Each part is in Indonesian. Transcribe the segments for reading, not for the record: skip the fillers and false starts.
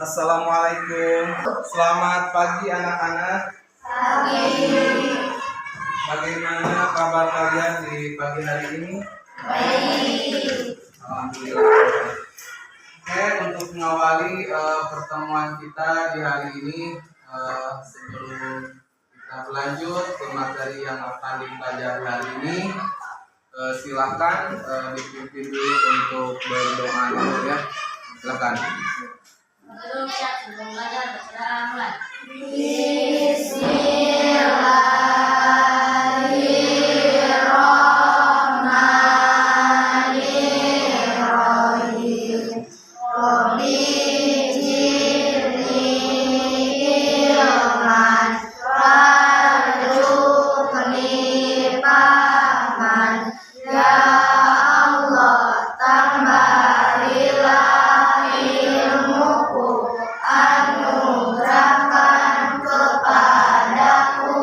Assalamualaikum. Selamat pagi anak-anak. Pagi. Bagaimana kabar kalian di pagi hari ini? Baik. Alhamdulillah. Oke, untuk mengawali pertemuan kita di hari ini, sebelum kita berlanjut ke materi yang akan dipelajari hari ini, silakan dipimpin dulu untuk berdoa dulu ya. Silakan. Sebelum belajar berdoa mulai. Bismillahirrahmanirrahim. Rabbi zidni ilman warzuqni fahman. Ya Allah, tambahkanlah ilmuku, anugerahkan kepadaku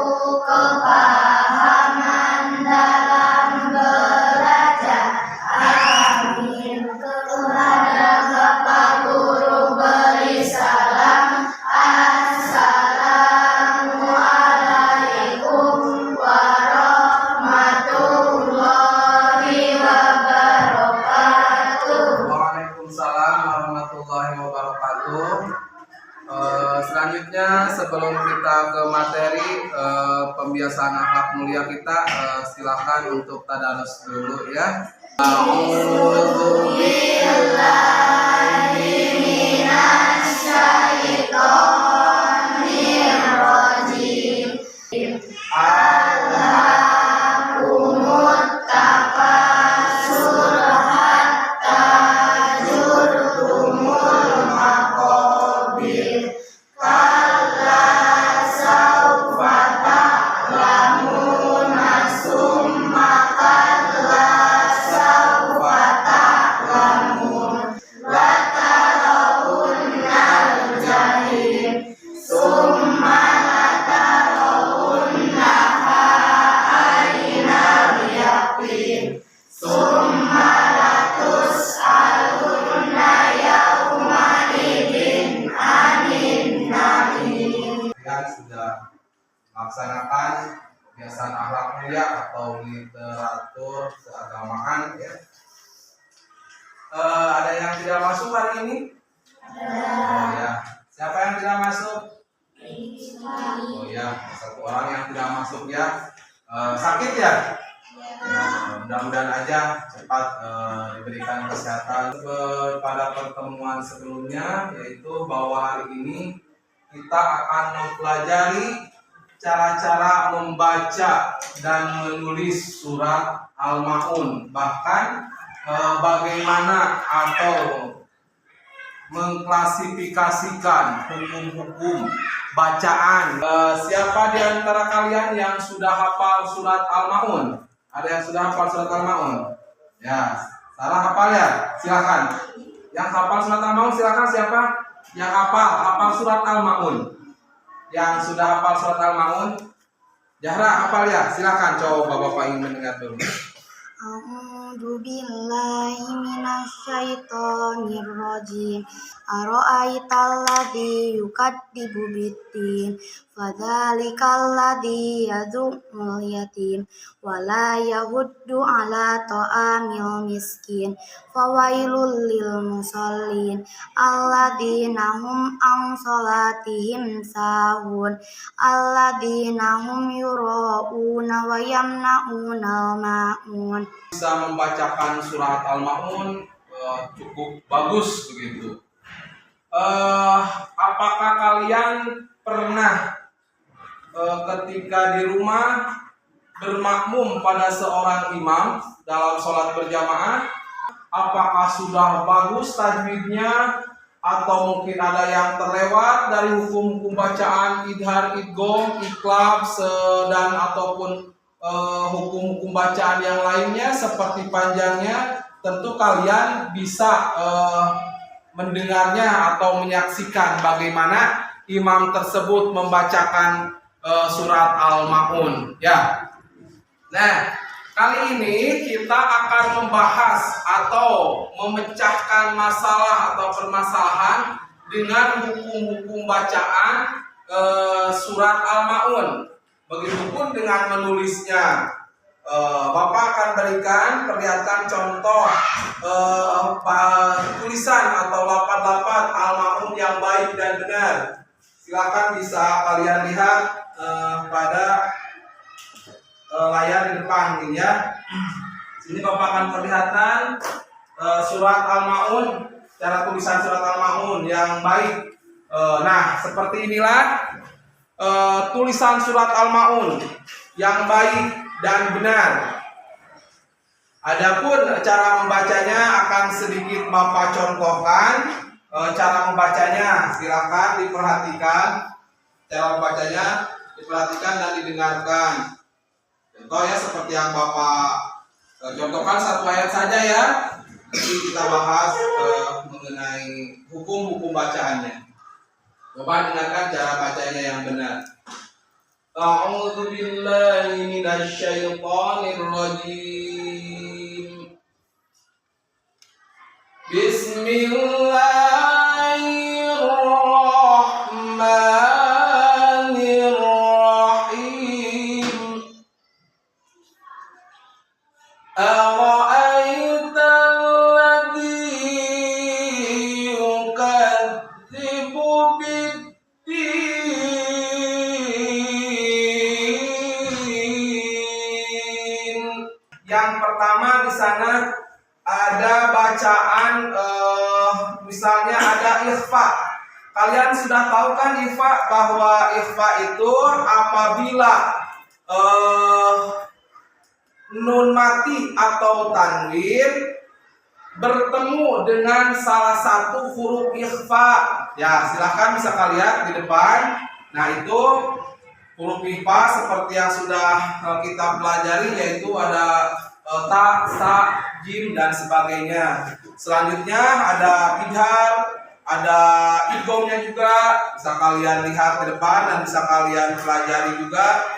kepahaman dalam belajar. Amin. Kepada Bapak Guru beri salam. Assalamualaikum warahmatullahi wabarakatuh. Waalaikumsalam warahmatullahi wabarakatuh. Selanjutnya sebelum kita ke materi pembiasaan akhlak mulia kita, silakan untuk tadarus dulu ya. A'udzubillahi minasyaitonirrajim. Alhaakumut takatsur hatta zurtumul maqabir. Kalla saufa ta'lamuna summa kalla saufa ta'lamun. Latarawunnal jahim summa latarawunnaha ainal yaqin summa latus'alunna yawma idzin anin na'im. Kalian sudah melaksanakan kebiasaan akhlak mulia atau literatur keagamaan ya. Ada yang tidak masuk hari ini? Oh ya. Siapa yang tidak masuk? Oh ya, satu orang yang tidak masuk ya. Sakit ya? Ya, mudah-mudahan aja cepat diberikan kesehatan. Pada pertemuan sebelumnya, yaitu bahwa hari ini kita akan mempelajari cara-cara membaca dan menulis surat Al-Ma'un, bahkan bagaimana atau mengklasifikasikan hukum-hukum bacaan. Siapa di antara kalian yang sudah hafal surat Al-Ma'un? Ada yang sudah hafal surat Al-Ma'un? Ya, salah hafal ya? Silakan. Yang hafal surat Al-Ma'un silakan. Siapa yang hafal surat Al-Ma'un? Yang sudah hafal surat Al-Ma'un? Jahra hafal ya? Silakan. Coba Bapak ingin mendengar dulu. A'udzu billahi minasyaitonir rajim. Ara'aital ladzi yukadzibu biddin fadzalikal ladzi yad'ul yatim wa la yahuddu ala ta'amil miskin fawailul lil musallin alladzina hum an salatihim sahun alladzina hum yura'una wa yamna'unal ma'un. Bisa membacakan surat Al-Ma'un cukup bagus begitu. Apakah kalian pernah ketika di rumah bermakmum pada seorang imam dalam sholat berjamaah? Apakah sudah bagus tajwidnya atau mungkin ada yang terlewat dari hukum-hukum bacaan idhar, idgham, iqlab, dan ataupun hukum-hukum bacaan yang lainnya seperti panjangnya? Tentu kalian bisa mendengarnya atau menyaksikan bagaimana imam tersebut membacakan surat Al-Ma'un ya. Nah, kali ini kita akan membahas atau memecahkan masalah atau permasalahan dengan hukum-hukum bacaan surat Al-Maun. Begitupun dengan menulisnya. Bapak akan berikan perlihatkan contoh tulisan atau lapat-lapat Al-Maun yang baik dan benar. Silakan bisa kalian lihat pada layar di depan ini ya. Sini Bapak akan perlihatkan surat Al-Maun, cara tulisan surat Al-Maun yang baik. Nah, seperti inilah tulisan surat Al-Maun yang baik dan benar. Adapun cara membacanya akan sedikit Bapak contohkan. Cara membacanya silakan diperhatikan. Cara membacanya diperhatikan dan didengarkan. Contoh ya seperti yang Bapak contohkan satu ayat saja ya. Nanti kita bahas mengenai hukum-hukum bacaannya. Coba dengarkan cara bacanya yang benar. A'udzu billahi minasyaitonir rajim. Bismillahirrahmanirrahim. Ara'aital ladzi yukadzibu Yang pertama di sana ada bacaan misalnya ada ikhfa. Kalian sudah tahu kan ikhfa, bahwa ikhfa itu apabila nun mati atau tanwin bertemu dengan salah satu huruf ikhfa. Ya, silahkan bisa kalian di depan. Nah, itu huruf ikhfa seperti yang sudah kita pelajari, yaitu ada ta, sa, jim dan sebagainya. Selanjutnya ada idhar, ada idghamnya juga, bisa kalian lihat di depan dan bisa kalian pelajari juga.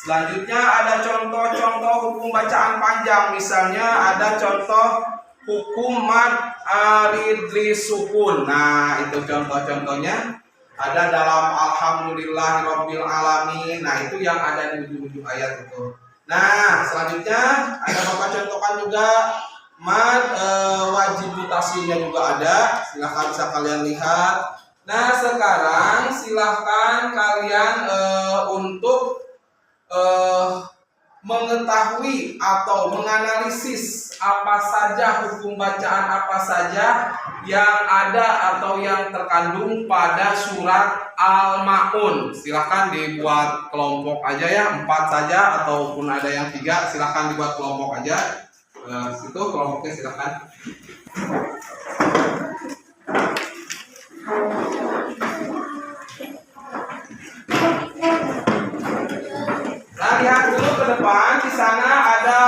Selanjutnya ada contoh-contoh hukum bacaan panjang, misalnya ada contoh hukum mad aridli sukun. Nah, itu contoh-contohnya ada dalam alhamdulillahirabbil alamin. Nah, itu yang ada di ujung-ujung ayat itu. Nah, selanjutnya ada Bapak contohkan juga mad wajib mutasinya juga ada. Silahkan bisa kalian lihat. Nah, sekarang silahkan kalian untuk mengetahui atau menganalisis apa saja hukum bacaan apa saja yang ada atau yang terkandung pada surat Al-Maun. Silahkan dibuat kelompok aja ya, 4 saja ataupun ada yang 3, silahkan dibuat kelompok aja. Situ kelompoknya silahkan. Nah, lihat dulu ke depan, di sana ada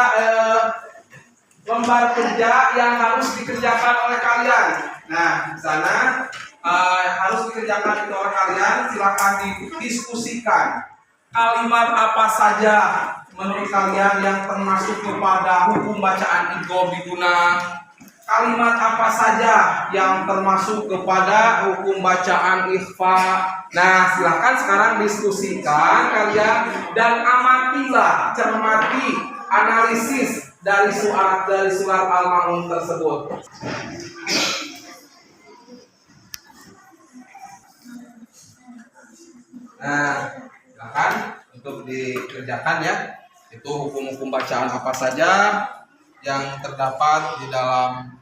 lembar kerja yang harus dikerjakan oleh kalian. Nah, di sana harus dikerjakan oleh kalian. Silakan didiskusikan kalimat apa saja menurut kalian yang termasuk kepada hukum bacaan idgham biguna. Kalimat apa saja yang termasuk kepada hukum bacaan ikhfa. Nah, silahkan sekarang diskusikan kalian dan amatilah, cermati, analisis dari surat Al-Maun tersebut. Nah, silahkan untuk dikerjakan ya. Itu hukum-hukum bacaan apa saja yang terdapat di dalam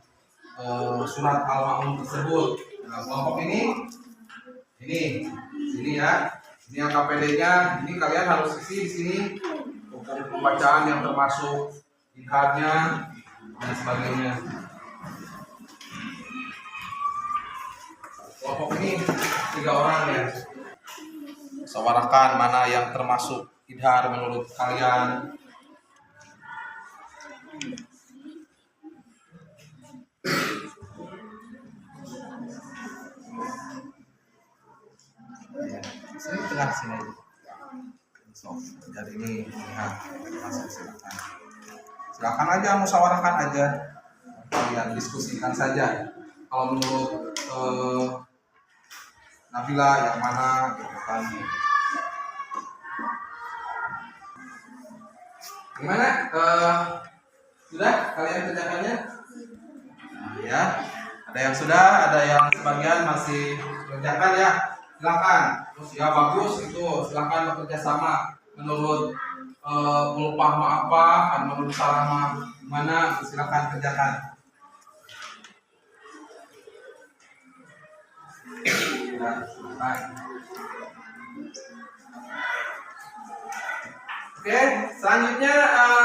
surat Al-Maun tersebut. Nah, kelompok ini ya. Ini yang KPD-nya. Ini kalian harus isi di sini hukum bacaan yang termasuk idharnya dan sebagainya. Kelompok ini 3 orang ya. Musyawarahkan mana yang termasuk idhar menurut kalian. Sini tengah sini. So, jadi ini lihat masuk silakan. Silakan aja musyawarahkan aja. Kalian diskusikan saja. Kalau menurut Nabila yang mana gitu kan. Gimana? Sudah kalian kerjakannya? Ya. Ada yang sudah, ada yang sebagian masih kerjakan ya. Silakan. Terus ya bagus itu. Silakan bekerja sama menurut upah apa, menurut salah mana silakan kerjakan. Ya, silakan. Oke, selanjutnya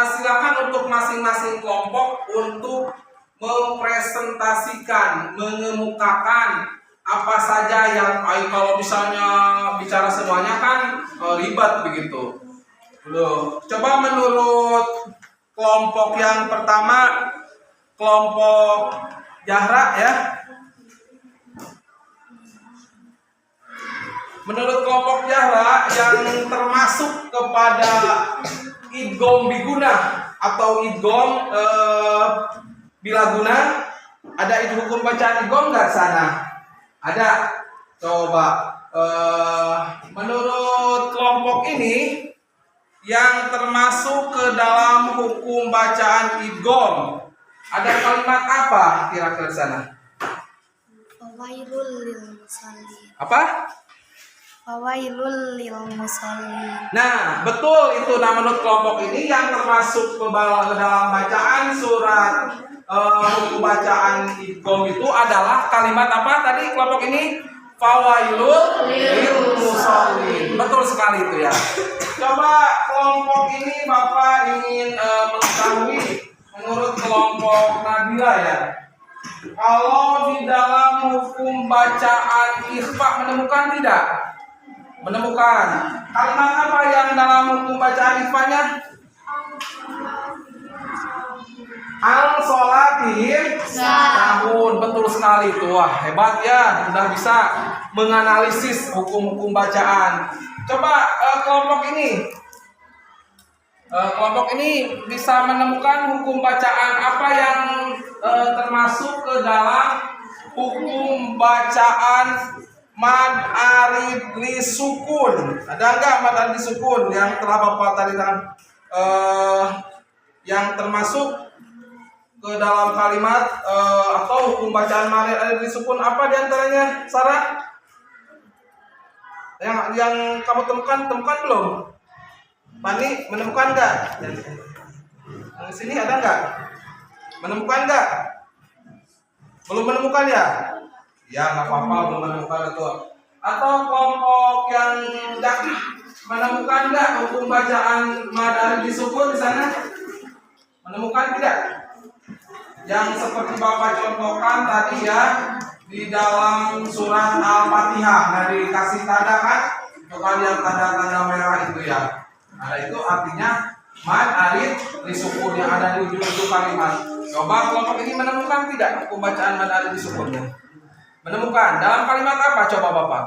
silakan untuk masing-masing kelompok untuk mempresentasikan, mengemukakan apa saja yang kalau misalnya bicara semuanya kan ribet begitu. Coba menurut kelompok yang pertama, kelompok Zahra ya. Menurut kelompok Zahra yang termasuk kepada idgham biguna atau idgham bilaguna, ada hukum bacaan idgham nggak sana? Ada. Coba menurut kelompok ini yang termasuk ke dalam hukum bacaan idgham, ada kalimat apa kira-kira sana? Fawailul lil musallin. Apa? Fawailul lil musallin. Nah, betul itu. Nah, menurut kelompok ini yang termasuk ke dalam bacaan surat hukum bacaan idgham itu adalah kalimat apa tadi kelompok ini? Fawailul lil musallin. Betul sekali itu ya. Coba kelompok ini Bapak ingin mengetahui menurut kelompok Nabila ya. Kalau di dalam hukum bacaan ikhfa menemukan tidak? Menemukan. Kalimat apa yang dalam hukum bacaan ikhfanya? Al-sholatin sahun. Betul sekali itu. Wah, hebat ya. Sudah bisa menganalisis hukum-hukum bacaan. Coba kelompok ini bisa menemukan hukum bacaan apa yang termasuk ke dalam hukum bacaan mad arid li sukun. Ada enggak mad arid li sukun yang telah Bapak tadi yang termasuk ke dalam kalimat atau hukum bacaan mad arid li sukun apa diantaranya? Sarah? Yang kamu temukan belum? Pani menemukan enggak? Yang sini ada enggak? Menemukan enggak? Belum menemukan ya? Ya nggak apa-apa, belum menemukan itu. Atau kelompok yang Zaki menemukan enggak hukum bacaan mad arid li sukun di sana? Menemukan tidak? Yang seperti Bapak contohkan tadi ya di dalam surat Al-Fatihah. Nah, dikasih tanda kan? Itu kan yang tanda-tanda merah itu ya. Nah, itu artinya mad arid li sukun yang ada di ujung-ujung kalimat. Coba kelompok ini menemukan tidak hukum bacaan mad arid li sukunnya? Menemukan. Dalam kalimat apa coba Bapak?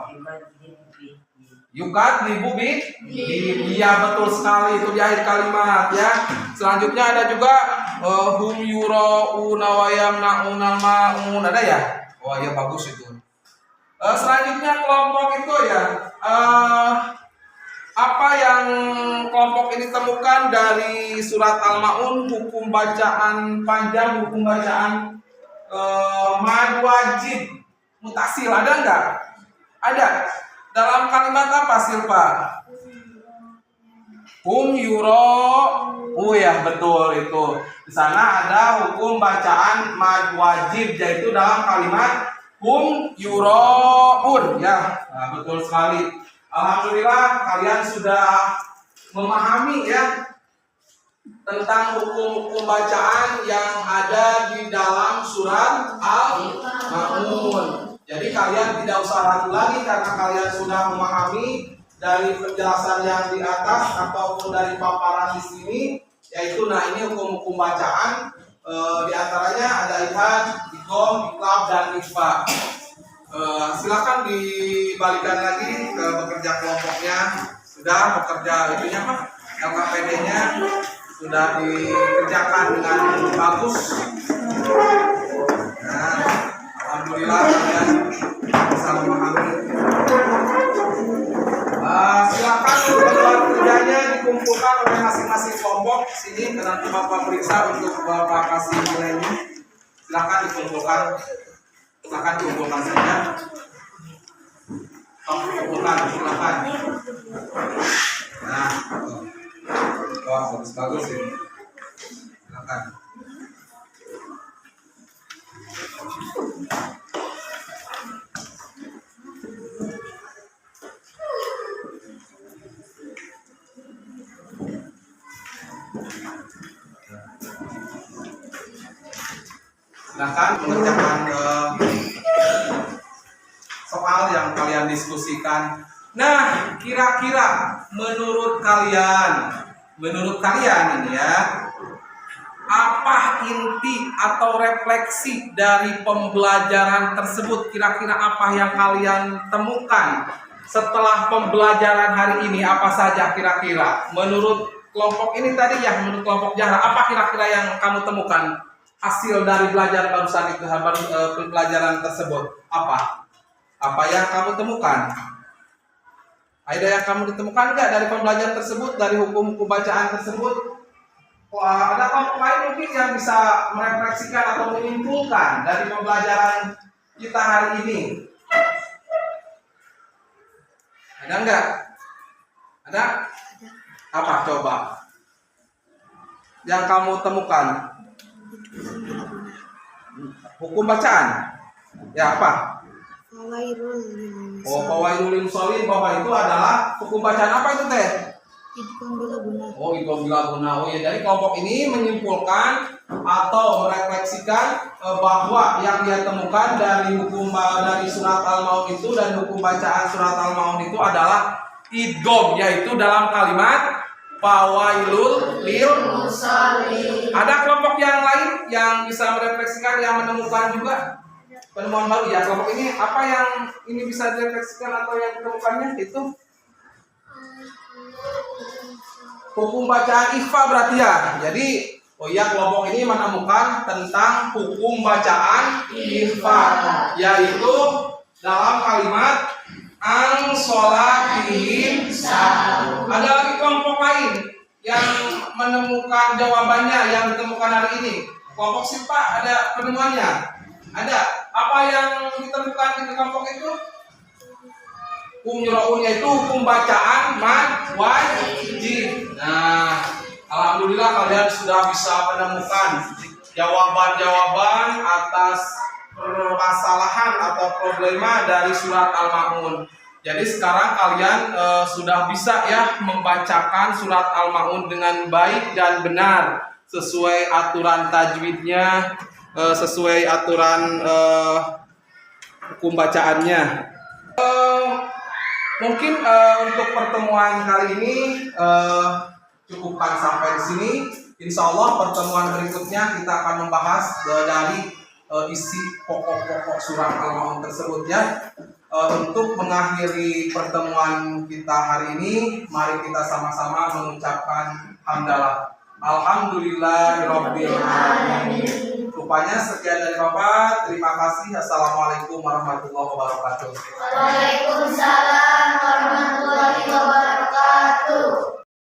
Yukat libubi. Iya betul sekali itu di akhir kalimat ya. Selanjutnya ada juga hum yurauna wa yamnaunal maun. Ada ya? Wah ya bagus itu. Selanjutnya kelompok itu ya. Apa yang kelompok ini temukan dari surat Al-Maun, hukum bacaan panjang, hukum bacaan mad wajib mutasil, ada enggak? Ada. Dalam kalimat apa Silpa? Hum yuro. Oh ya betul itu. Di sana ada hukum bacaan mad wajib yaitu dalam kalimat hum yuroun ya. Nah, betul sekali. Alhamdulillah kalian sudah memahami ya tentang hukum-hukum bacaan yang ada di dalam surat Al-Maun. Jadi kalian tidak usah ragu lagi karena kalian sudah memahami dari penjelasan yang di atas ataupun dari paparan di sini, yaitu nah ini hukum-hukum bacaan di antaranya ada idgham, iqlab dan ikhfa. Silakan dibalikan lagi ke bekerja kelompoknya. Sudah bekerja itunya Pak, LKPD-nya sudah dikerjakan dengan bagus. Nah, alhamdulillah kalian bisa memahami sini, nanti Bapak periksa untuk Bapak kasih nilainya. Silakan dikumpulkan. Silakan kumpulkan saja. Kumpulkan, silakan. Nah, wah bagus ini. Silakan. Silakan mengerjakan soal yang kalian diskusikan. Nah, kira-kira menurut kalian ini ya, apa inti atau refleksi dari pembelajaran tersebut? Kira-kira apa yang kalian temukan setelah pembelajaran hari ini? Apa saja kira-kira? Menurut kelompok ini tadi ya, menurut kelompok Zahra, apa kira-kira yang kamu temukan? Hasil dari belajar barusan itu, pembelajaran tersebut apa? Apa yang kamu temukan? Ada yang kamu ditemukan nggak dari pembelajaran tersebut, dari hukum-hukum bacaan tersebut? Wah, ada kelompok lain mungkin yang bisa merefleksikan atau menyimpulkan dari pembelajaran kita hari ini? Ada nggak? Ada? Apa coba? Yang kamu temukan? Hukum bacaan. Ya apa? Fawailul lil Oh, fawailul lil musallin, bahwa itu adalah hukum bacaan apa itu teh? idgham bila guna. Oh, idgham bila guna. Oh ya, jadi kelompok ini menyimpulkan atau merefleksikan bahwa yang dia temukan dari hukum dari surat Al-Maun itu dan hukum bacaan surat Al-Maun itu adalah idgham, yaitu dalam kalimat fawailul lil musallin. Ada kelompok yang lain yang bisa merefleksikan, yang menemukan juga penemuan baru ya. Kelompok ini apa yang ini bisa direfleksikan atau yang ditemukannya itu hukum bacaan ikhfa berarti ya. Jadi oh iya, kelompok ini menemukan tentang hukum bacaan ikhfa, yaitu dalam kalimat ang sholatihim sahur. Ada lagi kelompok lain yang menemukan jawabannya yang ditemukan hari ini. Kelompok siapa ada penemuannya? Ada. Apa yang ditemukan di kelompok itu? Umyuraunnya itu hukum bacaan mad wajib. Nah, alhamdulillah kalian sudah bisa menemukan jawaban-jawaban atas permasalahan atau problema dari surat Al-Maun. Jadi sekarang kalian sudah bisa ya membacakan surat Al-Maun dengan baik dan benar sesuai aturan tajwidnya, sesuai aturan hukum bacaannya. Mungkin untuk pertemuan kali ini cukupkan sampai di sini. Insya Allah pertemuan berikutnya kita akan membahas dari isi pokok-pokok surat Al-Maun tersebut ya. Untuk mengakhiri pertemuan kita hari ini, mari kita sama-sama mengucapkan hamdalah. Alhamdulillahirabbil alamin. Rupanya sekian dari Bapak. Terima kasih. Assalamualaikum warahmatullahi wabarakatuh. Waalaikumsalam warahmatullahi wabarakatuh.